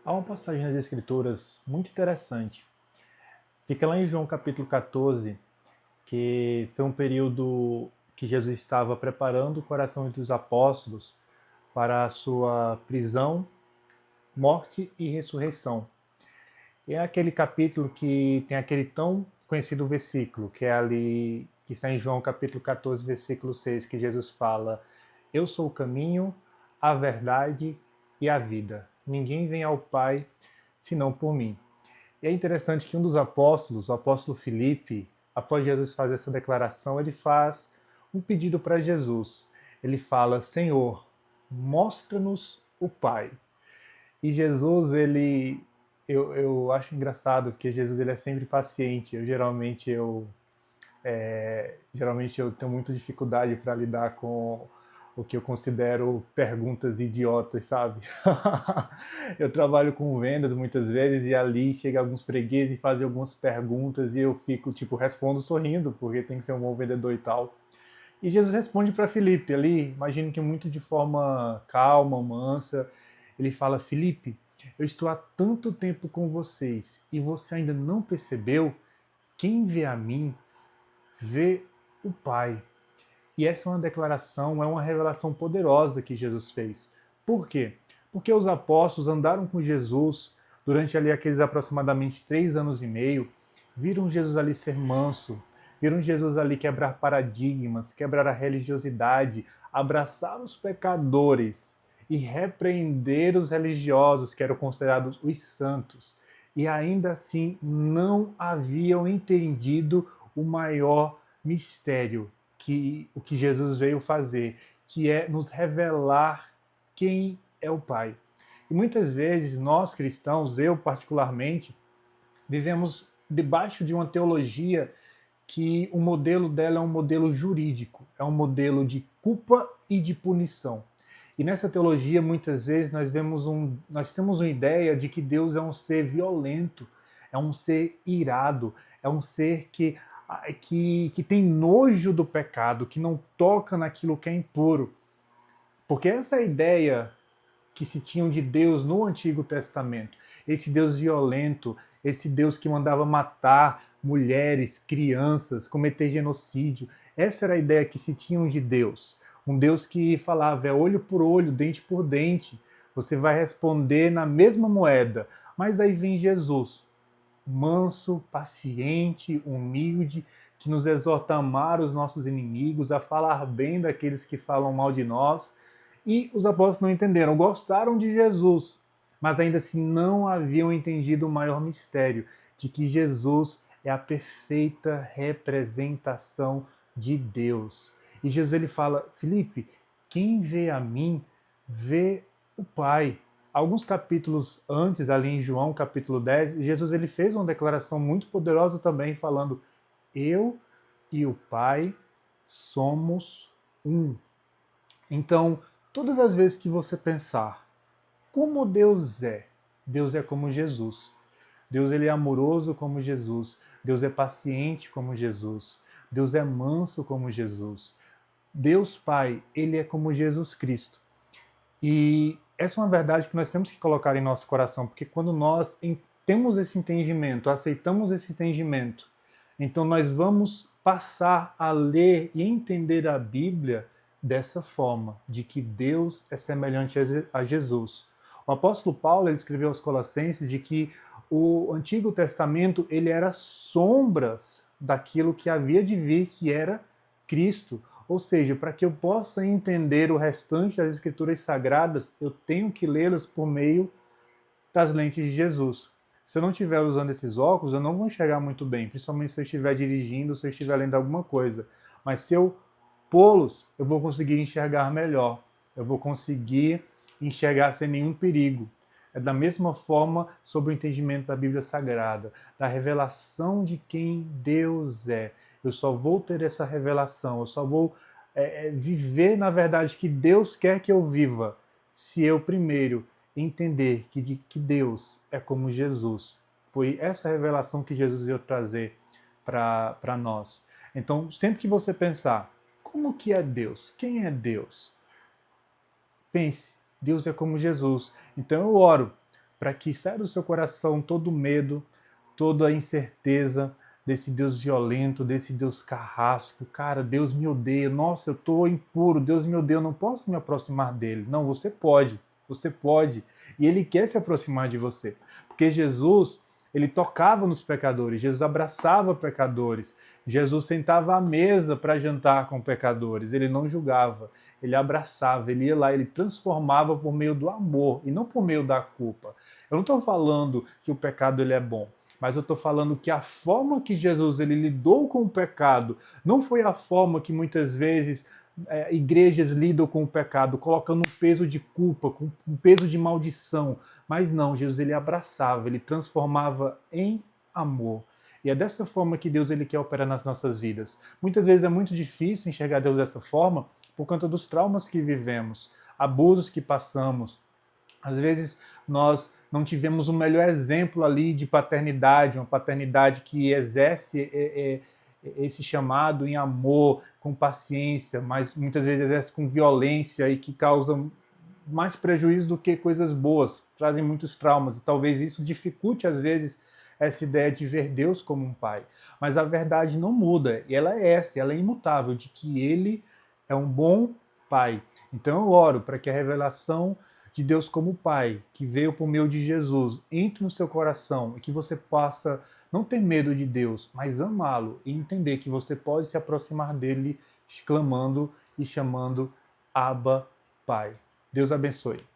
Há uma passagem nas Escrituras muito interessante. Fica lá em João capítulo 14, que foi um período que Jesus estava preparando o coração dos apóstolos para a sua prisão, morte e ressurreição. E é aquele capítulo que tem aquele tão conhecido versículo, que é ali, que está em João capítulo 14, versículo 6, que Jesus fala: Eu sou o caminho, a verdade e a vida. Ninguém vem ao Pai senão por mim. E é interessante que um dos apóstolos, o apóstolo Filipe, após Jesus fazer essa declaração, ele faz um pedido para Jesus. Ele fala: Senhor, mostra-nos o Pai. E Jesus, eu acho engraçado, porque Jesus ele é sempre paciente. Geralmente eu tenho muita dificuldade para lidar com o que eu considero perguntas idiotas, sabe? Eu trabalho com vendas muitas vezes e ali chega alguns fregueses e fazem algumas perguntas e eu fico, tipo, respondo sorrindo, porque tem que ser um bom vendedor e tal. E Jesus responde para Filipe ali, imagino que muito de forma calma, mansa. Ele fala: Filipe, eu estou há tanto tempo com vocês e você ainda não percebeu? Quem vê a mim, vê o Pai. E essa é uma declaração, é uma revelação poderosa que Jesus fez. Por quê? Porque os apóstolos andaram com Jesus durante ali aqueles aproximadamente 3 anos e meio, viram Jesus ali ser manso, viram Jesus ali quebrar paradigmas, quebrar a religiosidade, abraçar os pecadores e repreender os religiosos, que eram considerados os santos. E ainda assim não haviam entendido o maior mistério, que o que Jesus veio fazer, que é nos revelar quem é o Pai. E muitas vezes nós cristãos, eu particularmente, vivemos debaixo de uma teologia que o modelo dela é um modelo jurídico, é um modelo de culpa e de punição. E nessa teologia, muitas vezes, nós temos uma ideia de que Deus é um ser violento, é um ser irado, é um ser que tem nojo do pecado, que não toca naquilo que é impuro. Porque essa é a ideia que se tinham de Deus no Antigo Testamento. Esse Deus violento, esse Deus que mandava matar mulheres, crianças, cometer genocídio. Essa era a ideia que se tinham de Deus. Um Deus que falava é olho por olho, dente por dente. Você vai responder na mesma moeda. Mas aí vem Jesus, manso, paciente, humilde, que nos exorta a amar os nossos inimigos, a falar bem daqueles que falam mal de nós. E os apóstolos não entenderam, gostaram de Jesus, mas ainda assim não haviam entendido o maior mistério, de que Jesus é a perfeita representação de Deus. E Jesus ele fala: Filipe, quem vê a mim, vê o Pai. Alguns capítulos antes, ali em João capítulo 10, Jesus ele fez uma declaração muito poderosa também, falando: Eu e o Pai somos um. Então, todas as vezes que você pensar como Deus é como Jesus. Deus ele é amoroso como Jesus. Deus é paciente como Jesus. Deus é manso como Jesus. Deus Pai, ele é como Jesus Cristo. E essa é uma verdade que nós temos que colocar em nosso coração, porque quando nós temos esse entendimento, aceitamos esse entendimento, então nós vamos passar a ler e entender a Bíblia dessa forma, de que Deus é semelhante a Jesus. O apóstolo Paulo ele escreveu aos Colossenses de que o Antigo Testamento ele era sombras daquilo que havia de vir, que era Cristo. Ou seja, para que eu possa entender o restante das Escrituras Sagradas, eu tenho que lê-las por meio das lentes de Jesus. Se eu não estiver usando esses óculos, eu não vou enxergar muito bem, principalmente se eu estiver dirigindo, se eu estiver lendo alguma coisa. Mas se eu pô-los, eu vou conseguir enxergar melhor. Eu vou conseguir enxergar sem nenhum perigo. É da mesma forma sobre o entendimento da Bíblia Sagrada, da revelação de quem Deus é. Eu só vou ter essa revelação, eu só vou viver na verdade que Deus quer que eu viva, se eu primeiro entender que Deus é como Jesus. Foi essa revelação que Jesus veio trazer para nós. Então, sempre que você pensar, como que é Deus? Quem é Deus? Pense, Deus é como Jesus. Então eu oro, para que saia do seu coração todo medo, toda a incerteza desse Deus violento, desse Deus carrasco. Cara, Deus me odeia, nossa, eu estou impuro, Deus me odeia, eu não posso me aproximar dele. Não, você pode. E ele quer se aproximar de você. Porque Jesus, ele tocava nos pecadores, Jesus abraçava pecadores, Jesus sentava à mesa para jantar com pecadores, ele não julgava, ele abraçava, ele ia lá, ele transformava por meio do amor e não por meio da culpa. Eu não estou falando que o pecado ele é bom, mas eu estou falando que a forma que Jesus ele lidou com o pecado não foi a forma que muitas vezes igrejas lidam com o pecado, colocando um peso de culpa, com um peso de maldição. Mas não, Jesus ele abraçava, ele transformava em amor. E é dessa forma que Deus ele quer operar nas nossas vidas. Muitas vezes é muito difícil enxergar Deus dessa forma por conta dos traumas que vivemos, abusos que passamos. Às vezes nós não tivemos o melhor exemplo ali de paternidade, uma paternidade que exerce esse chamado em amor, com paciência, mas muitas vezes exerce com violência e que causa mais prejuízo do que coisas boas, trazem muitos traumas e talvez isso dificulte às vezes essa ideia de ver Deus como um pai. Mas a verdade não muda, e ela é essa, ela é imutável, de que ele é um bom pai. Então eu oro para que a revelação de Deus como Pai, que veio por meio de Jesus, entre no seu coração e que você possa não ter medo de Deus, mas amá-lo e entender que você pode se aproximar dele clamando e chamando Abba, Pai. Deus abençoe.